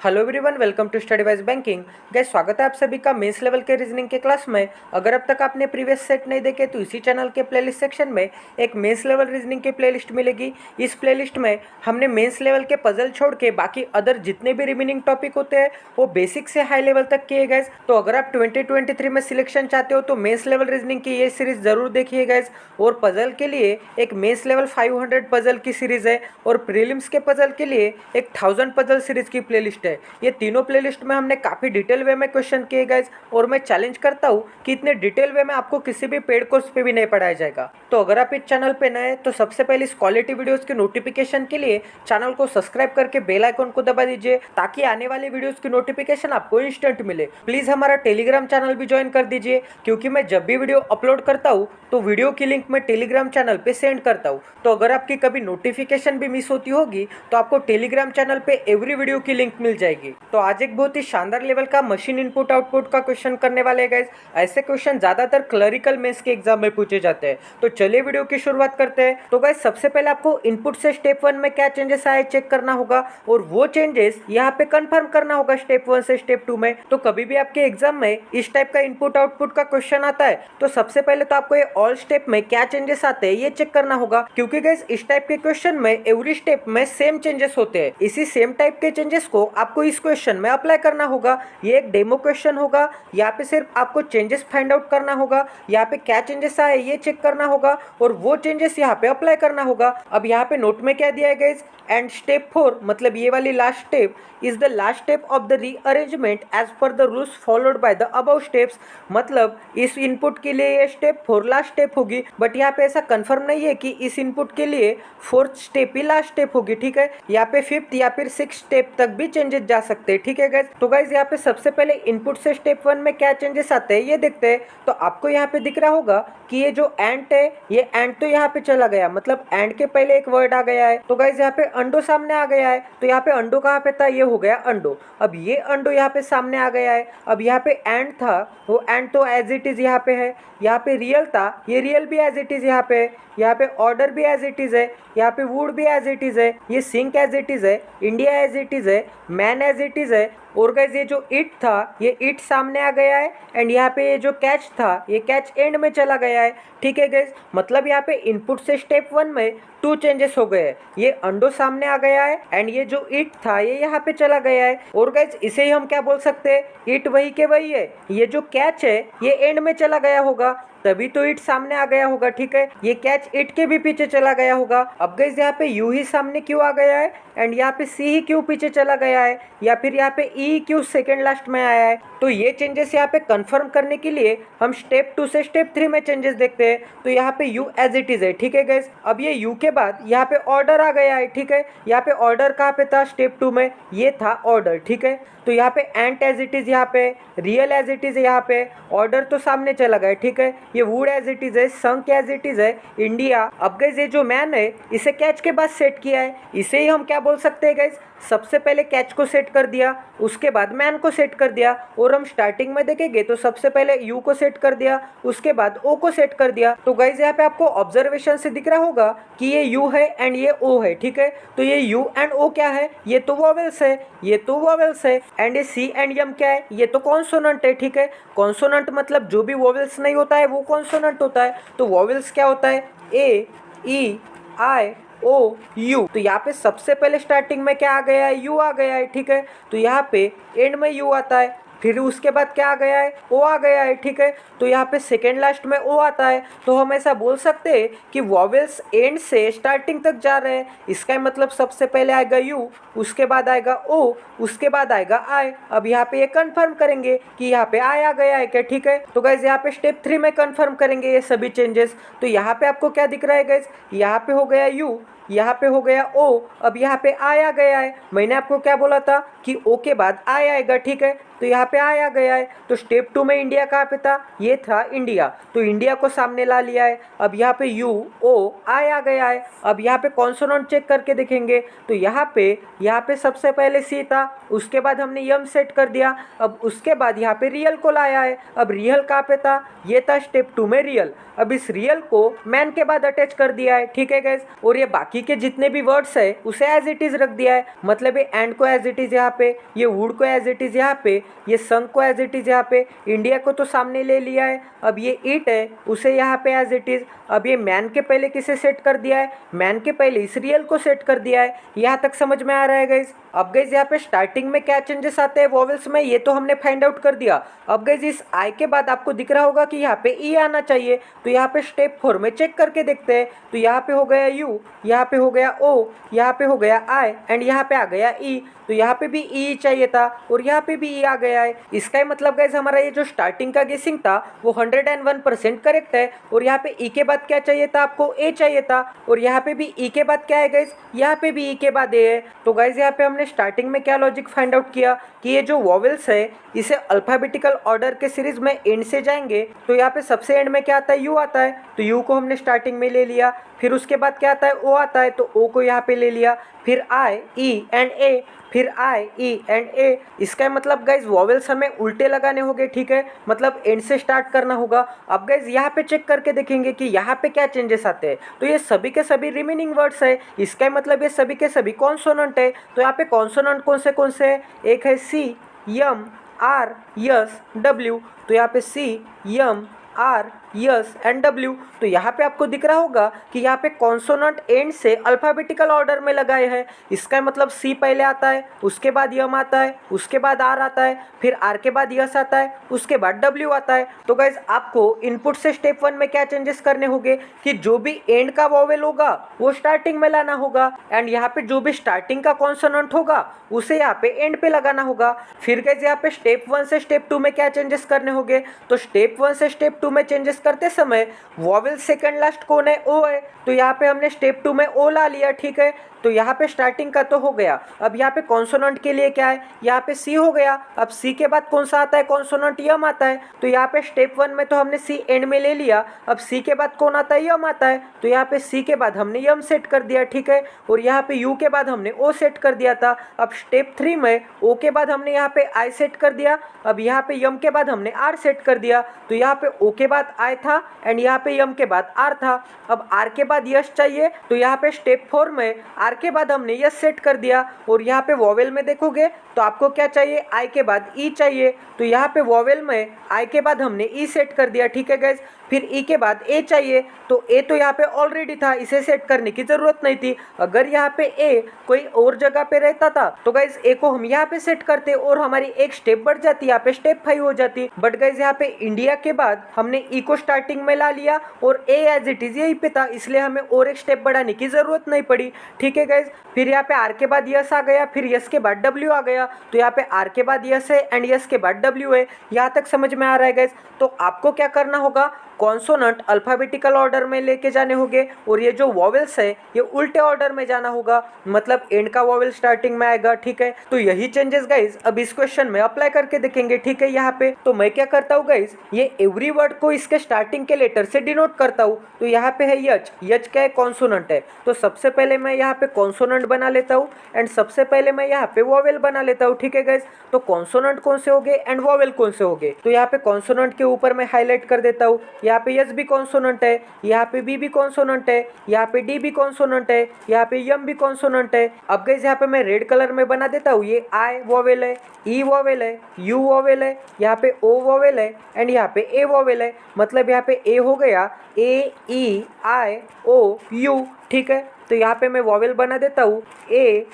Hello everyone, welcome to study wise banking. Guys, स्वागत है आप सभी का मेंस लेवल के रीजनिंग के क्लास में। अगर अब तक आपने प्रीवियस सेट नहीं देखे तो इसी चैनल के प्लेलिस्ट सेक्शन में एक मेंस लेवल रीजनिंग की प्लेलिस्ट मिलेगी। इस प्लेलिस्ट में हमने मेंस लेवल के पजल छोड़ के बाकी अदर जितने भी रिमेनिंग टॉपिक होते हैं वो बेसिक से हाई लेवल तक किए गए। तो अगर आप 2023 में सिलेक्शन चाहते हो तो मेंस लेवल रीजनिंग की ये सीरीज जरूर देखिए गाइस। और पजल के लिए एक मेंस लेवल 500 पजल की सीरीज है और प्रीलिम्स के पजल के लिए एक 1000 पजल सीरीज की प्लेलिस्ट है। ये तीनों प्लेलिस्ट में हमने काफी डिटेल वे में क्वेश्चन किए गए और मैं चैलेंज करता हूँ कि इतने डिटेल वे में आपको किसी भी पेड कोर्स पे भी नहीं पढ़ाया जाएगा। तो अगर आप इस चैनल पे नए हैं तो सबसे पहले इस क्वालिटी वीडियोस की नोटिफिकेशन के लिए चैनल को सब्सक्राइब करके बेल आइकन को दबा दीजिए ताकि आने वाले वीडियोस की नोटिफिकेशन आपको इंस्टेंट मिले। प्लीज हमारा टेलीग्राम चैनल भी ज्वाइन कर दीजिए क्योंकि मैं जब भी वीडियो अपलोड करता हूँ तो वीडियो की लिंक मैं टेलीग्राम चैनल पे सेंड करता हूँ। तो अगर आपकी कभी नोटिफिकेशन भी मिस होती होगी तो आपको टेलीग्राम चैनल पे एवरी वीडियो की लिंक मिल जाएगी। तो आज एक बहुत ही शानदार लेवल का मशीन इनपुट आउटपुट का क्वेश्चन करने वाले गाइस। ऐसे क्वेश्चन ज्यादातर क्लरिकल मेंस के एग्जाम में पूछे जाते हैं। तो चलिए वीडियो की शुरुआत करते हैं। तो गाइस, सबसे पहले आपको इनपुट से स्टेप 1 में क्या चेंजेस आए चेक करना होगा और वो चेंजेस यहाँ पे कंफर्म करना होगा स्टेप 1 से स्टेप 2 में। तो कभी भी आपके एग्जाम में इस टाइप का इनपुट आउटपुट का क्वेश्चन आता है तो सबसे पहले तो आपको ये ऑल स्टेप में क्या चेंजेस आते हैं ये चेक करना होगा, क्योंकि गाइस इस टाइप के क्वेश्चन में एवरी स्टेप में सेम चेंजेस होते हैं। इसी सेम टाइप के चेंजेस को आपको इस क्वेश्चन में अप्लाई करना होगा। ये एक डेमो क्वेश्चन होगा, यहाँ पे सिर्फ आपको चेंजेस फाइंड आउट करना होगा, यहाँ पे क्या चेंजेस आए ये चेक करना होगा और वो चेंजेस यहाँ पे अप्लाई करना होगा। अब यहाँ पे नोट में क्या दिया है गाइस, एंड स्टेप 4 मतलब ये वाली last step is the last step of the rearrangement as per the rules followed by the above steps. मतलब इस इनपुट के लिए ये स्टेप 4 लास्ट स्टेप होगी, बट यहाँ पे ऐसा कंफर्म नहीं है कि इस इनपुट के लिए 4th स्टेप ही लास्ट स्टेप होगी। ठीक है, यहाँ पे 5th या फिर 6th स्टेप तक भी चेंजेस जा सकते हैं। ठीक है गाइस, तो गाइस यहाँ पे सबसे पहले इनपुट से स्टेप 1 में क्या चेंजेस आते हैं ये देखते हैं। तो आपको यहाँ पे दिख रहा होगा कि ये जो एंड है ये एंड तो यहाँ पे चला गया, मतलब एंड के पहले एक वर्ड आ गया है। तो गाइस यहाँ पे अंडो सामने आ गया है, तो यहाँ पे अंडो कहाँ पे था, ये हो गया अंडो। अब ये अंडो यहाँ पे सामने आ गया है। अब यहाँ पे एंड था, वो एंड तो एज इट इज यहाँ पे है। यहाँ पे रियल था, ये रियल भी एज इट इज यहाँ पे है। यहाँ पे ऑर्डर भी एज इट इज है, यहाँ पे वुड भी एज इट इज है, ये सिंक एज इट इज है, इंडिया एज इट इज है, मैन एज इट इज है। और गाइस ये जो इट था ये इट सामने आ गया है एंड यहाँ पे ये जो कैच था ये कैच एंड में चला गया है। ठीक है गाइस, मतलब यहाँ पे इनपुट से स्टेप 1 में 2 चेंजेस हो गए। ये अंडो सामने आ गया है एंड ये जो इट था ये यहाँ पे चला गया है। और गाइस इसे ही हम क्या बोल सकते हैं, इट वही के वही है। ये जो कैच है ये एंड में चला गया होगा तभी तो इट सामने आ गया होगा। ठीक है, ये कैच इट के भी पीछे चला गया होगा। अब गाइस यहाँ पे यू ही सामने क्यों आ गया है एंड यहाँ पे सी ही क्यों पीछे चला गया है, या फिर यहाँ पे ई क्यों सेकेंड लास्ट में आया है। तो ये चेंजेस यहाँ पे कंफर्म करने के लिए हम स्टेप 2 से स्टेप 3 में चेंजेस देखते हैं। तो यहाँ पे यू एज इट इज है। ठीक है गाइस, अब ये यू के बाद यहाँ पे ऑर्डर आ गया है। ठीक है, यहाँ पे ऑर्डर कहाँ पे था स्टेप 2 में, ये था ऑर्डर। ठीक है, तो यहाँ पे एंट एज इट इज यहाँ पे, रियल एज इट इज यहाँ पे, ऑर्डर तो सामने चला गया। ठीक है, ये वुड एज इट इज है, संक एज इट इज है, इंडिया। अब गाइस ये जो मैन है इसे कैच के बाद सेट किया है, इसे ही हम क्या बोल सकते हैं गाइस, सबसे पहले कैच को सेट कर दिया उसके बाद मैन को सेट कर दिया। और हम स्टार्टिंग में देखेंगे तो सबसे पहले यू को सेट कर दिया उसके बाद ओ को सेट कर दिया। तो गाइस यहाँ पे आपको ऑब्जर्वेशन से दिख रहा होगा कि ये यू है एंड ये ओ है। ठीक है, तो ये यू एंड ओ क्या है, ये तो वोवेल्स है, ये तो वोवेल्स है। एंड ये सी एंड एम क्या है, ये तो कॉन्सोनेंट है। ठीक है, कॉन्सोनेंट मतलब जो भी वोवेल्स नहीं होता है वो कॉन्सोनेंट होता है। तो वोवेल्स क्या होता है, ए ई आई ओ यू। तो यहाँ पे सबसे पहले स्टार्टिंग में क्या आ गया है, यू आ गया है। ठीक है, तो यहाँ पे एंड में यू आता है, फिर उसके बाद क्या आ गया है, ओ आ गया है। ठीक है, तो यहाँ पे सेकेंड लास्ट में ओ आता है। तो हम ऐसा बोल सकते हैं कि वॉवेल्स एंड से स्टार्टिंग तक जा रहे हैं। इसका मतलब सबसे पहले आएगा यू, उसके बाद आएगा ओ, उसके बाद आएगा आई। अब यहाँ पे ये कंफर्म करेंगे कि यहाँ पे आई आ गया है क्या। ठीक है, तो गाइज यहाँ पे स्टेप 3 में कंफर्म करेंगे ये सभी चेंजेस। तो यहाँ पे आपको क्या दिख रहा है गाइज, यहाँ पे हो गया यू, यहाँ पे हो गया ओ, अब यहाँ पे आई आ गया है। मैंने आपको क्या बोला था कि ओ के बाद आई आएगा। ठीक है, तो तो यहाँ पे आई आ गया है। तो स्टेप 2 में इंडिया कहाँ पे था, ये था इंडिया, तो इंडिया को सामने ला लिया है। अब यहाँ पे यू ओ आई आ गया है। अब यहाँ पे कॉन्सोनेंट चेक करके देखेंगे तो यहाँ पे सबसे पहले सी था, उसके बाद हमने यम सेट कर दिया। अब उसके बाद यहाँ पे रियल को लाया है। अब रियल कहाँ पे था, ये था स्टेप 2 में रियल। अब इस रियल को मैन के बाद अटैच कर दिया है, ठीक है गाइस। और ये बाकी के जितने भी वर्ड्स है उसे एज इट इज रख दिया है, मतलब ये एंड को एज इट इज यहाँ पे, ये वुड को एज इट इज यहाँ पे, ये संग को एज इट इज यहाँ पे, इंडिया को तो सामने ले लिया है। अब ये इट है उसे यहाँ पे एज इट इज। अब ये मैन के पहले किसे सेट कर दिया है, मैन के पहले इस रियल को सेट कर दिया है। यहाँ तक समझ में आ रहा है गाइस। अब गाइस यहाँ पे स्टार्टिंग में क्या चेंजेस आते हैं वॉवेल्स में, ये तो हमने फाइंड आउट कर दिया। अब गाइस इस आई के बाद आपको दिख रहा होगा कि यहाँ पे ई आना चाहिए, तो यहाँ पे स्टेप 4 में चेक करके देखते हैं। तो यहाँ पे हो गया यू, यहाँ पे हो गया ओ, यहाँ पे हो गया आई एंड यहाँ पे आ गया ई। तो यहाँ पे भी ई चाहिए था और यहाँ पे भी ई आ गया है। इसका ही मतलब गाइस हमारा ये जो स्टार्टिंग का गेसिंग था वो 101% करेक्ट है। और यहाँ पे ई के बाद क्या चाहिए था, आपको ए चाहिए था। और यहाँ पे भी ई के बाद क्या है गाइस, यहाँ पे भी ई के बाद ए है। तो गाइस यहाँ पे हमने स्टार्टिंग में क्या लॉजिक फाइंड आउट किया कि ये जो वॉवेल्स है इसे अल्फाबेटिकल ऑर्डर के सीरीज में एंड से जाएंगे। तो यहाँ पे सबसे एंड में क्या आता है, यू आता है, तो यू को हमने स्टार्टिंग में ले लिया। फिर उसके बाद क्या आता है, ओ आता है, तो ओ को यहाँ पे ले लिया। फिर आई ई एंड ए, फिर आई ई एंड ए। इसका मतलब गाइज वॉवेल्स हमें उल्टे लगाने होंगे, ठीक है, मतलब एंड से स्टार्ट करना होगा। अब गाइज यहाँ पे चेक करके देखेंगे कि यहाँ पे क्या चेंजेस आते हैं। तो ये सभी के सभी रिमेनिंग वर्ड्स है, इसका मतलब ये सभी के सभी कॉन्सोनेंट है। तो यहाँ पे कॉन्सोनेंट कौन से है, एक है C M R S W. तो यहाँ पे C M R S and W. तो यहाँ पे आपको दिख रहा होगा कि यहाँ पे कॉन्सोनेंट एंड से अल्फाबेटिकल ऑर्डर में लगाए हैं। इसका मतलब सी पहले आता है, उसके बाद यम आता है, उसके बाद आर आता है, फिर आर के बाद यस आता है, उसके बाद डब्ल्यू आता है। तो गाइज आपको इनपुट से स्टेप 1 में क्या चेंजेस करने होंगे कि जो भी एंड का वॉवेल होगा वो स्टार्टिंग में लाना होगा, एंड यहाँ पे जो भी स्टार्टिंग का कॉन्सोनेंट होगा उसे यहाँ पे एंड पे लगाना होगा। फिर गाइज यहाँ पे स्टेप 1 से स्टेप 2 में क्या चेंजेस करने होंगे, तो स्टेप 1 से स्टेप 2 में चेंजेस करते समय वॉवेल सेकंड लास्ट कौन है, ओ है, तो यहाँ पे हमने स्टेप 2 में ओ ला लिया, ठीक है। तो यहाँ पे स्टार्टिंग का तो हो गया। अब यहाँ पे कॉन्सोनेंट के लिए क्या है, यहाँ पे सी हो गया। अब सी के बाद कौन सा आता है, कॉन्सोनेंट यम आता है। तो यहाँ पे स्टेप 1 में तो हमने सी एंड में ले लिया। अब सी के बाद कौन आता है, यम आता है। तो यहाँ पे सी के बाद हमने यम सेट कर दिया, ठीक है। और यहाँ पे यू के बाद हमने ओ सेट कर दिया था। अब स्टेप 3 में ओ के बाद हमने यहाँ पे आई सेट कर दिया। अब यहाँ पे यम के बाद हमने आर सेट कर दिया। तो यहाँ पे ओ के बाद आई था एंड यहाँ पे यम के बाद आर था। अब आर के बाद यस चाहिए, तो यहाँ पे स्टेप 4 में आर के बाद हमने यस सेट कर दिया। और यहाँ पे वॉवेल में देखोगे तो आपको क्या चाहिए, आई के बाद ई चाहिए। तो यहाँ पे वॉवेल में आई के बाद हमने ई सेट कर दिया, ठीक है गाइज। फिर ई के बाद ए चाहिए, तो ए तो यहाँ पे ऑलरेडी था, इसे सेट करने की जरूरत नहीं थी। अगर यहाँ पे ए कोई और जगह पे रहता था तो गाइज ए को हम यहाँ पे सेट करते और हमारी एक स्टेप बढ़ जाती, यहाँ पे स्टेप 5 हो जाती। बट गाइज यहाँ पे इंडिया के बाद हमने ई को स्टार्टिंग में ला लिया और ए एज इट इज यही पे था, इसलिए हमें और एक स्टेप बढ़ाने की जरूरत नहीं पड़ी, ठीक है गाइज। फिर यहाँ पे आर के बाद यस आ गया, फिर यस के बाद डब्ल्यू आ गया। तो यहाँ पे आर के बाद यस है एंड यस के बाद डब्ल्यू है। यहाँ तक समझ में आ रहा है गाइज। तो आपको क्या करना होगा, कॉन्सोनेंट अल्फाबेटिकल ऑर्डर में लेके जाने होंगे और ये जो वॉवेल्स है ये उल्टे ऑर्डर में जाना होगा, मतलब एंड का वॉवेल स्टार्टिंग में आएगा, ठीक है। तो यही चेंजेस गाइज अब इस क्वेश्चन में अप्लाई करके देखेंगे, ठीक है। यहाँ पे तो मैं क्या करता हूँ गाइज, ये एवरी वर्ड को इसके स्टार्टिंग के लेटर से डिनोट करता हूँ। तो यहाँ पे है यच, यच क्या है, कॉन्सोनेंट है। तो सबसे पहले मैं यहाँ पे कॉन्सोनेंट बना लेता हूँ एंड सबसे पहले मैं यहाँ पे वॉवेल बना लेता हूँ, ठीक है गाइज। तो कॉन्सोनेंट कौन से हो गए एंड वॉवेल कौन से हो गए, तो यहाँ पे कॉन्सोनेंट के ऊपर मैं हाईलाइट कर देता हूँ। यहाँ पे यस भी कॉन्सोनेंट है, यहाँ पे बी भी कॉन्सोनेंट है, यहाँ पे डी भी कॉन्सोनेंट है, यहाँ पे यम भी कॉन्सोनेंट है। अब गाइस यहाँ पे मैं रेड कलर में बना देता हूँ, ये आई वॉवेल है, ई वॉवेल है, यू वॉवेल है, यहाँ पे ओ वॉवेल है एंड यहाँ पे ए वॉवेल है। मतलब यहाँ पे ए हो गया, ए ई आई ओ यू, ठीक है। तो यहाँ पे मैं वॉवेल बना देता हूँ, ए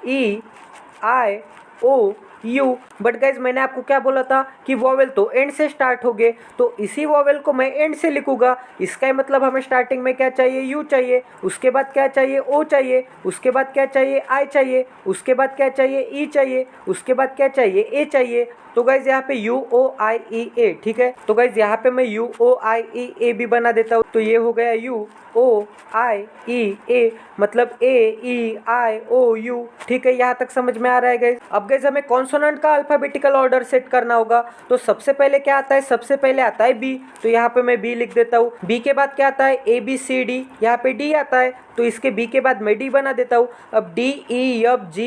ई आई ओ यू। बट गाइज मैंने आपको क्या बोला था कि वॉवेल तो एंड से स्टार्ट हो गए, तो इसी वॉवेल को मैं एंड से लिखूंगा। इसका मतलब हमें स्टार्टिंग में क्या चाहिए, यू चाहिए, उसके बाद क्या चाहिए, ओ चाहिए, उसके बाद क्या चाहिए, आई चाहिए, उसके बाद क्या चाहिए, ई चाहिए, उसके बाद क्या चाहिए, ए चाहिए, तो गाइज यहाँ पे UOIEA, ठीक है। तो गाइज यहाँ पे मैं UOIEA भी बना देता हूँ, तो ये हो गया UOIEA, मतलब AEIOU, ठीक है। यहाँ तक समझ में आ रहा है गाइज। अब गाइज हमें कॉन्सोनेंट का अल्फाबेटिकल ऑर्डर सेट करना होगा, तो सबसे पहले क्या आता है, सबसे पहले आता है बी, तो यहाँ पे मैं बी लिख देता हूँ। बी के बाद क्या आता है, ABCD, यहाँ पे डी आता है, तो इसके बी के बाद मैं डी बना देता हूँ। अब DEFG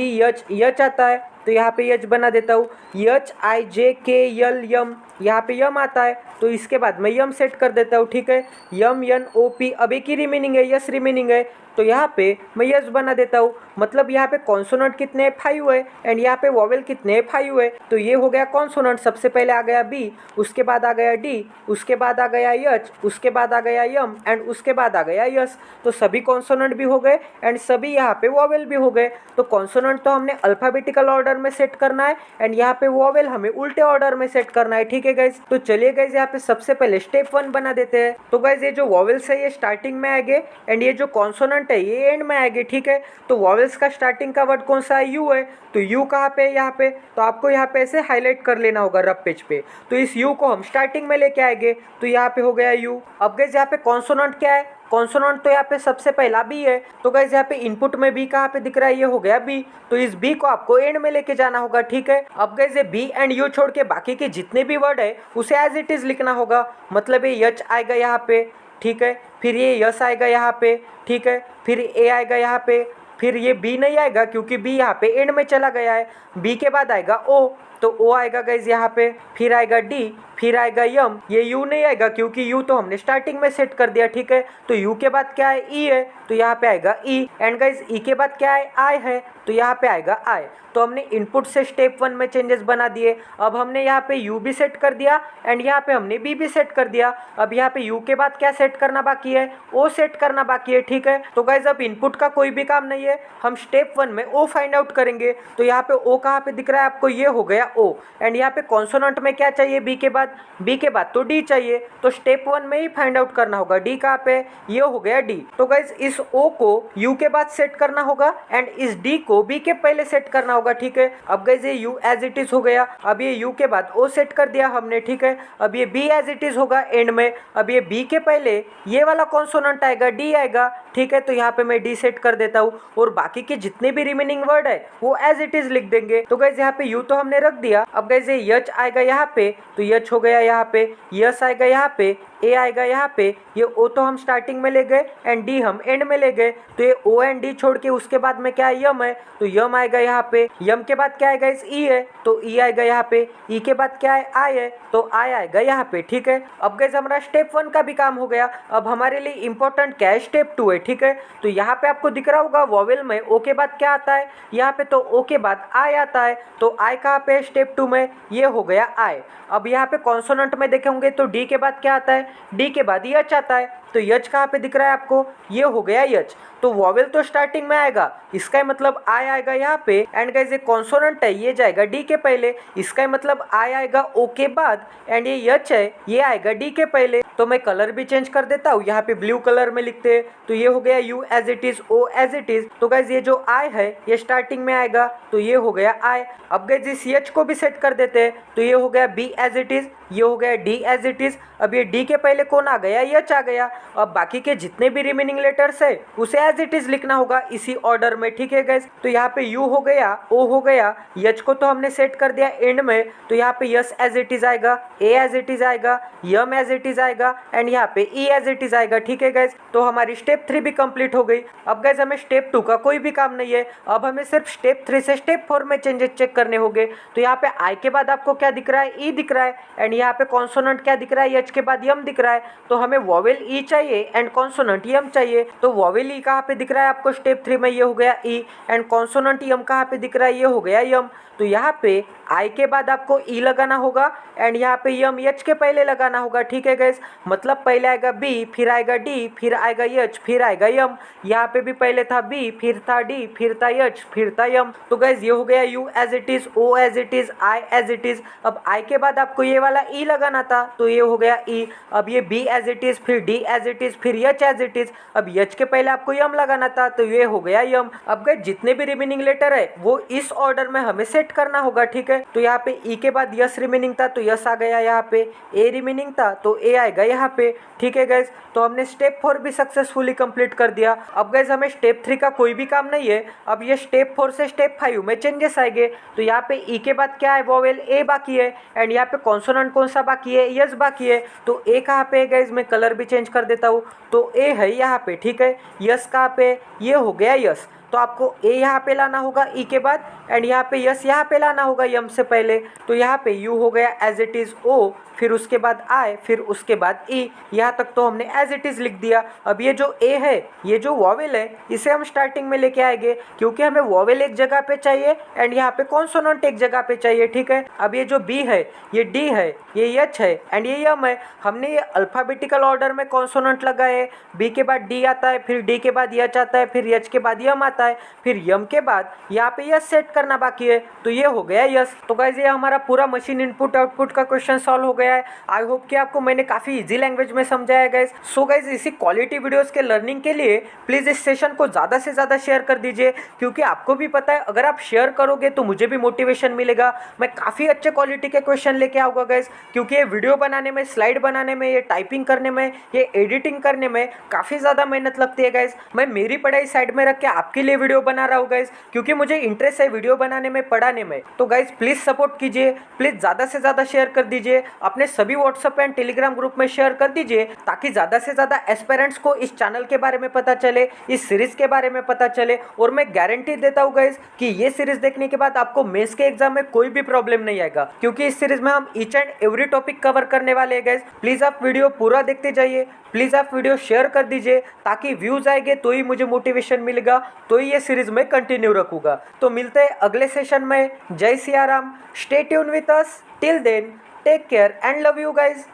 H आता है, तो यहाँ पे H बना देता हूँ। HIJKL यम, यहाँ पे यम आता है, तो इसके बाद मैं यम सेट कर देता हूँ, ठीक है। YNOP, अब एक ही रिमेनिंग है, यस रिमेनिंग है, तो यहाँ पे मैं यस बना देता हूँ। मतलब यहाँ पे कॉन्सोनेंट कितने हैं, 5 है, एंड यहाँ पे वॉवेल कितने हैं, 5 है। तो ये हो गया कॉन्सोनेंट। सबसे पहले आ गया बी, उसके बाद आ गया डी, उसके बाद आ गया एच, उसके बाद आ गया यम, एंड उसके बाद आ गया यस। तो सभी कॉन्सोनेंट भी हो गए एंड सभी यहाँ पे वॉवेल भी हो गए। तो कॉन्सोनेंट तो हमने अल्फाबेटिकल ऑर्डर में सेट करना है, एंड यहाँ पे वॉवेल हमें उल्टे ऑर्डर में सेट करना है, ठीक है गाइज। तो चलिए गाइज यहाँ पे सबसे पहले स्टेप 1 बना देते हैं। तो गाइज ये जो वॉवेल्स है ये स्टार्टिंग में आएंगे, एंड ये जो कॉन्सोनेंट है ये एंड में आएंगे, ठीक है। तो वॉवेल्स का स्टार्टिंग का वर्ड कौन सा है, यू है, तो यू कहाँ पे है, यहाँ पे, तो आपको यहाँ पे ऐसे हाईलाइट कर लेना होगा रफ पेज पे। तो इस यू को हम स्टार्टिंग में लेके आएंगे, तो यहाँ पे हो गया यू। अब गाइज यहाँ पे कॉन्सोनेंट क्या है, कॉन्सोनेंट तो यहाँ पे सबसे पहला बी है, तो गाइज यहाँ पे इनपुट में बी कहाँ पे दिख रहा है, ये हो गया बी, तो इस बी को आपको एंड में लेके जाना होगा, ठीक है। अब गाइज ये बी एंड यू छोड़ के बाकी के जितने भी वर्ड है उसे एज इट इज लिखना होगा। मतलब ये एच आएगा यहाँ पे, ठीक है, फिर ये यस आएगा यहाँ पे, ठीक है, फिर ए आएगा यहाँ पे, फिर ये बी नहीं आएगा क्योंकि बी यहाँ पे एंड में चला गया है। बी के बाद आएगा ओ, तो ओ आएगा गाइज यहाँ पे, फिर आएगा डी, फिर आएगा यम, ये यू नहीं आएगा क्योंकि यू तो हमने स्टार्टिंग में सेट कर दिया, ठीक है। तो यू के बाद क्या है, ई है, तो यहाँ पे आएगा ई, एंड गाइज ई के बाद क्या है, आई है, तो यहाँ पे आएगा आई। तो हमने इनपुट से स्टेप 1 में चेंजेस बना दिए। अब हमने यहाँ पे यू भी सेट कर दिया एंड यहाँ पे हमने बी भी सेट कर दिया। अब यहाँ पे यू के बाद क्या सेट करना बाकी है, ओ सेट करना बाकी है, ठीक है। तो गाइज अब इनपुट का कोई भी काम नहीं है, हम स्टेप 1 में ओ फाइंड आउट करेंगे। तो यहाँ पे ओ कहाँ पे दिख रहा है आपको, ये हो गया ओ, एंड यहाँ पे कॉन्सोनेंट में क्या चाहिए, बी के बाद, बी के बाद तो डी चाहिए, तो स्टेप 1 में ही फाइंड आउट करना होगा डी कहाँ पे, ये हो गया डी। तो गाइज इस ओ को यू के बाद सेट करना होगा एंड इस डी को बी के पहले सेट करना होगा, ठीक है। अब गाइज ये यू एज इट इज हो गया, अब ये यू के बाद ओ सेट कर दिया हमने, ठीक है। अब ये बी एज इट इज होगा एंड में, अब ये बी के पहले ये वाला कॉन्सोनेंट आएगा, डी आएगा, ठीक है। तो यहाँ पे मैं डी सेट कर देता हूँ और बाकी के जितने भी रिमेनिंग वर्ड है वो एज इट इज लिख देंगे। तो गाइज यहाँ पे यू तो हमने रख दिया। अब गाइज ये यच आएगा यहाँ पे, तो यच हो गया यहाँ पे, यस आएगा यहाँ पे, ए आएगा यहाँ पे, ये ओ तो हम स्टार्टिंग में ले गए एंड डी हम एंड में ले गए। तो ये ओ एंड डी छोड़ के उसके बाद में क्या है, यम है, तो यम आएगा यहाँ पे, यम के बाद क्या आएगा, इस ई है, तो ई आएगा यहाँ पे, ई के बाद क्या है, आई है, तो आई आएगा यहाँ पे, ठीक है। अब गाइस हमारा स्टेप 1 का भी काम हो गया। अब हमारे लिए इंपॉर्टेंट क्या है, स्टेप 2 है, ठीक है। तो यहाँ पे आपको दिख रहा होगा वॉवेल में ओ के बाद क्या आता है, यहाँ पे तो ओ के बाद आई आता है, तो आई कहाँ पे स्टेप 2 में, ये हो गया आई। अब यहाँ पे कॉन्सोनेंट में देखे होंगे तो डी के बाद क्या आता है, डी के बाद यच आता है, तो यच कहाँ पे दिख रहा है आपको, ये हो गया यच। तो वॉवेल तो स्टार्टिंग में आएगा, इसका मतलब आई आएगा यहाँ पे, एंड गाइस ये कॉन्सोनेंट है ये जाएगा डी के पहले, इसका मतलब आई आएगा ओ के बाद, एंड ये यच है ये आएगा डी के पहले। तो मैं कलर भी चेंज कर देता हूँ, यहाँ पे ब्लू कलर में लिखते हैं, तो ये हो गया U as it is, O as it is. तो गाइस ये जो आई है ये स्टार्टिंग में आएगा, तो ये हो गया आई। अब गाइस इस एच को भी सेट कर देते हैं, तो ये हो गया बी एज इट इज, ये हो गया डी एज इट इज। अब ये डी के पहले कौन आ गया, यच आ गया। अब बाकी के जितने भी रिमेनिंग लेटर्स है उसे एज इट इज लिखना होगा इसी ऑर्डर में, ठीक है गाइस। तो यहाँ पे यू हो गया, ओ हो गया, यच को तो हमने सेट कर दिया एंड में, तो यहाँ पे यस एज इट इज आएगा, ए एज इट इज आएगा, यम एज इट इज आएगा, एंड यहाँ पे ई एज इट इज आएगा, ठीक है गाइस। तो हमारी स्टेप 3 भी कंप्लीट हो गई। अब गाइस हमें स्टेप 2 का कोई भी काम नहीं है, अब हमें सिर्फ स्टेप 3 से स्टेप 4 में चेंजेस चेक करने होंगे। तो यहाँ पे आई के बाद आपको क्या दिख रहा है, ई दिख रहा है, एंड यहाँ पे कॉन्सोनेंट क्या दिख रहा है, एच के बाद यम दिख रहा है। तो हमें वॉवेल ई चाहिए एंड कॉन्सोनेंट यम चाहिए। तो वॉवेल ई कहाँ पे दिख रहा है आपको स्टेप 3 में, ये हो गया ई, एंड कॉन्सोनेंट यम कहाँ पे दिख रहा है, ये हो गया यम। तो यहाँ पे आई के बाद आपको ई लगाना होगा एंड यहाँ पे यम एच के पहले लगाना होगा, ठीक है गाइस। मतलब पहले आएगा बी, फिर आएगा डी, फिर आएगा एच, फिर आएगा यम। यहाँ पे भी पहले था बी, फिर था डी, फिर था एच, फिर था यम। तो गाइस ये हो गया U as it is, O as it is, I as it is. अब आई के बाद आपको ये वाला ई लगाना था, तो ये हो गया ई। अब ये बी एज इट इज, फिर डी एज इट इज, फिर एच एज इट इज। अब एच के पहले आपको यम लगाना था, तो ये हो गया यम। अब गाइस जितने भी रिमेनिंग लेटर है वो इस ऑर्डर में हमें सेट करना होगा, ठीक है। है। तो यहाँ पे ई के बाद यस रिमेनिंग था तो यस आ गया, यहाँ पे ए रिमेनिंग था तो ए आएगा यहाँ पे। ठीक है गाइज, तो हमने स्टेप 4 भी सक्सेसफुली कंप्लीट कर दिया। अब गाइज हमें स्टेप 3 का कोई भी काम नहीं है। अब ये स्टेप 4 से स्टेप 5 में चेंजेस आएंगे। तो यहाँ पे ई के बाद क्या है, वोवेल ए बाकी है, एंड यहाँ पे कॉन्सोनेंट कौन सा बाकी है, यस बाकी है। तो ए कहाँ पे है गाइज, मैं कलर भी चेंज कर देता हूँ। तो ए है यहाँ पे, ठीक है। यस कहाँ पे, ये हो गया यस। तो आपको ए यहाँ पे लाना होगा ई के बाद, एंड यहाँ पे यस यहाँ पे लाना होगा यम से पहले। तो यहाँ पे यू हो गया एज इट इज़ ओ, फिर उसके बाद आई, फिर उसके बाद ई। यहाँ तक तो हमने एज इट इज़ लिख दिया। अब ये जो ए है, ये जो वॉवेल है, इसे हम स्टार्टिंग में लेके आएंगे, क्योंकि हमें वॉवेल एक जगह पे चाहिए एंड यहाँ पे कॉन्सोनेंट एक जगह पे चाहिए। ठीक है। अब ये जो बी है, ये डी है, ये एच है एंड ये यम है। हमने ये अल्फाबेटिकल ऑर्डर में कॉन्सोनेंट लगाए। बी के बाद डी आता है, फिर डी के बाद एच आता है, फिर एच के बाद यम आता है, फिर यम के बाद यहाँ पे यस सेट करना बाकी है। तो ये हो गया यस। तो गाइस ये हमारा पूरा मशीन इनपुट आउटपुट का क्वेश्चन सॉल्व हो गया है। आई होप कि आपको मैंने काफी इजी लैंग्वेज में समझाया गाइस। सो गाइस इसी क्वालिटी वीडियोस के लर्निंग के लिए प्लीज इस सेशन को ज्यादा से ज्यादा शेयर कर दीजिए, क्योंकि आपको भी पता है अगर आप शेयर करोगे तो मुझे भी मोटिवेशन मिलेगा। मैं काफी अच्छे क्वालिटी के क्वेश्चन लेके आऊंगा गाइस, क्योंकि ये वीडियो बनाने में, स्लाइड बनाने में, ये टाइपिंग करने में, ये एडिटिंग करने में काफी ज्यादा मेहनत लगती है गाइस। मैं मेरी पढ़ाई साइड में रख के आपके लिए वीडियो बना रहा हूँ गाइस, क्योंकि मुझे इंटरेस्ट है वीडियो बनाने में, पढ़ाने में। तो गाइस प्लीज सपोर्ट कीजिए, प्लीज ज्यादा से ज्यादा शेयर कर दीजिए, अपने सभी व्हाट्सएप एंड टेलीग्राम ग्रुप में शेयर कर दीजिए, ताकि ज्यादा से ज्यादा एस्पिरेंट्स को इस चैनल के बारे में पता चले, इस सीरीज के बारे में पता चले। और मैं गारंटी देता हूँ गाइस कि ये सीरीज देखने के बाद आपको मेंस के एग्जाम में कोई भी प्रॉब्लम नहीं आएगा, क्योंकि इस सीरीज में हम each and every topic cover करने वाले हैं गाइस। प्लीज आप वीडियो पूरा देखते जाइए, प्लीज आप वीडियो शेयर कर दीजिए, ताकि व्यूज आएंगे तो ही मुझे मोटिवेशन मिलेगा, तो ही ये सीरीज में कंटिन्यू रखूंगा। तो मिलते हैं अगले सेशन में। जय Siya Ram. Stay tuned with us. Till then take care and love you guys.